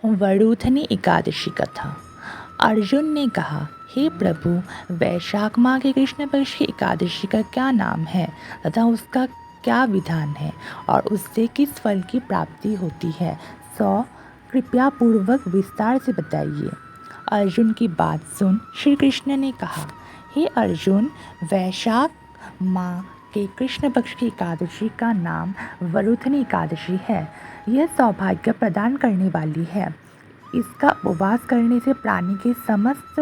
वरूथनी एकादशी कथा। अर्जुन ने कहा, हे प्रभु, वैशाख माह के कृष्ण पक्ष की एकादशी का क्या नाम है तथा उसका क्या विधान है और उससे किस फल की प्राप्ति होती है, सो कृपया पूर्वक विस्तार से बताइए। अर्जुन की बात सुन श्री कृष्ण ने कहा, हे अर्जुन, वैशाख माह के कृष्ण पक्ष की एकादशी का नाम वरूथनी एकादशी है। यह सौभाग्य प्रदान करने वाली है। इसका उपवास करने से प्राणी के समस्त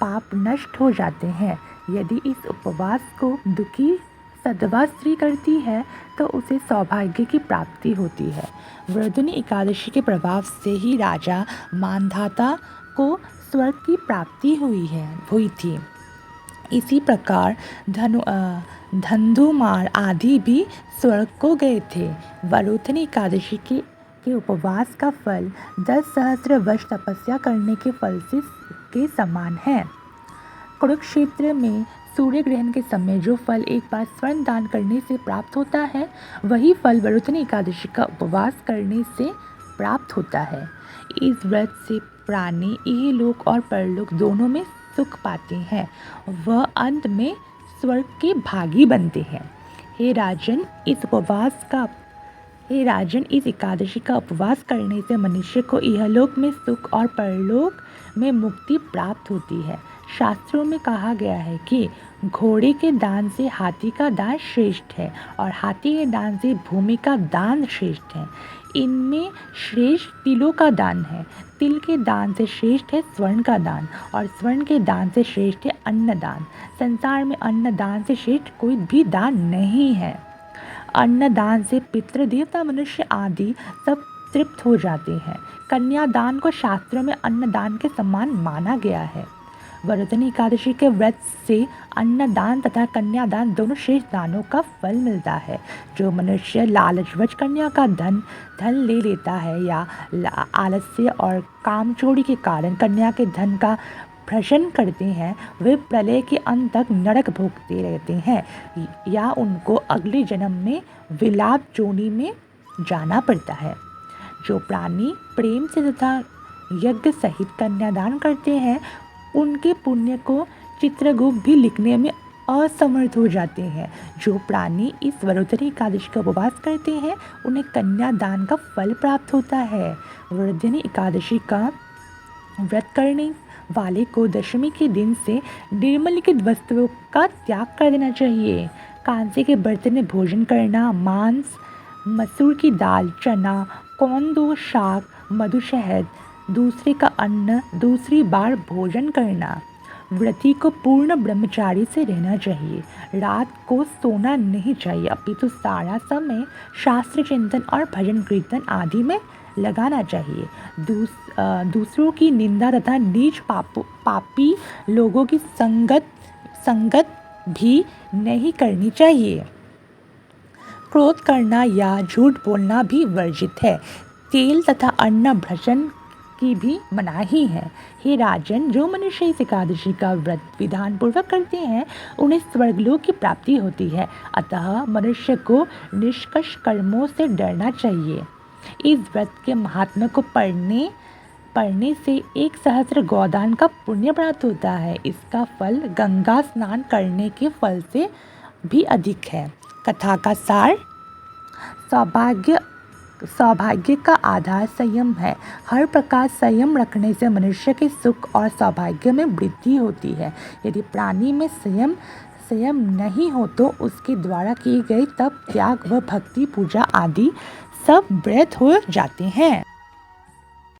पाप नष्ट हो जाते हैं। यदि इस उपवास को दुखी सधवा स्त्री करती है तो उसे सौभाग्य की प्राप्ति होती है। वरूथनी एकादशी के प्रभाव से ही राजा मांधाता को स्वर्ग की प्राप्ति हुई थी। इसी प्रकार धंधुमार आदि भी स्वर्ग को गए थे। वरूथनी एकादशी के उपवास का फल 10 सहस्त्र वर्ष तपस्या करने के फल के समान है। कुरुक्षेत्र में सूर्य ग्रहण के समय जो फल एक बार स्वर्ण दान करने से प्राप्त होता है, वही फल वरूथनी एकादशी का उपवास करने से प्राप्त होता है। इस व्रत से प्राणी इहलोक और परलोक दोनों में सुख पाते हैं। वह अंत में स्वर्ग के भागी बनते हैं। हे राजन, इस एकादशी का उपवास करने से मनुष्य को इहलोक में सुख और परलोक में मुक्ति प्राप्त होती है। शास्त्रों में कहा गया है कि घोड़े के दान से हाथी का दान श्रेष्ठ है और हाथी के दान से भूमि का दान श्रेष्ठ है। इनमें श्रेष्ठ तिलों का दान है। तिल के दान से श्रेष्ठ है स्वर्ण का दान और स्वर्ण के दान से श्रेष्ठ है अन्नदान। संसार में अन्नदान से श्रेष्ठ कोई भी दान नहीं है। अन्नदान से पितृ देवता मनुष्य आदि सब तृप्त हो जाते हैं। कन्यादान को शास्त्रों में अन्नदान के समान माना गया है। वरूथनी एकादशी के व्रत से अन्नदान तथा कन्यादान दोनों श्रेष्ठ दानों का फल मिलता है। जो मनुष्य लालचवश कन्या का धन ले लेता है या आलस्य और कामचोरी के कारण कन्या के धन का भक्षण करते हैं, वे प्रलय के अंत तक नरक भोगते रहते हैं या उनको अगले जन्म में विलाप जोनी में जाना पड़ता है। जो प्राणी प्रेम से तथा यज्ञ सहित कन्यादान करते हैं, उनके पुण्य को चित्रगुप्त भी लिखने में असमर्थ हो जाते हैं। जो प्राणी इस वरूथनी एकादशी का उपवास करते हैं, उन्हें कन्यादान का फल प्राप्त होता है। वरूथनी एकादशी का व्रत करने वाले को दशमी के दिन से निम्नलिखित वस्तुओं का त्याग कर देना चाहिए। कांसे के बर्तन में भोजन करना, मांस, मसूर की दाल, चना, कौंदो, शाक, मधु, शहद, दूसरे का अन्न दूसरी बार भोजन करना। व्रती को पूर्ण ब्रह्मचारी से रहना चाहिए। रात को सोना नहीं चाहिए, अपितु सारा समय शास्त्र चिंतन और भजन कीर्तन आदि में लगाना चाहिए। दूसरों की निंदा तथा नीच पापी लोगों की संगत भी नहीं करनी चाहिए। क्रोध करना या झूठ बोलना भी वर्जित है। तेल तथा अन्न भक्षण की भी मनाही है। हे राजन, जो मनुष्य इस एकादशी का व्रत विधान पूर्वक करते हैं, उन्हें स्वर्गलोक की प्राप्ति होती है। अतः मनुष्य को निष्कर्ष कर्मों से डरना चाहिए। इस व्रत के महात्म्य को पढ़ने से 1 सहस्त्र गोदान का पुण्य प्राप्त होता है। इसका फल गंगा स्नान करने के फल से भी अधिक है। कथा का सार, सौभाग्य का आधार संयम है। हर प्रकार संयम रखने से मनुष्य के सुख और सौभाग्य में वृद्धि होती है। यदि प्राणी में संयम नहीं हो तो उसके द्वारा किए गए तप, त्याग व भक्ति पूजा आदि सब व्यर्थ हो जाते हैं।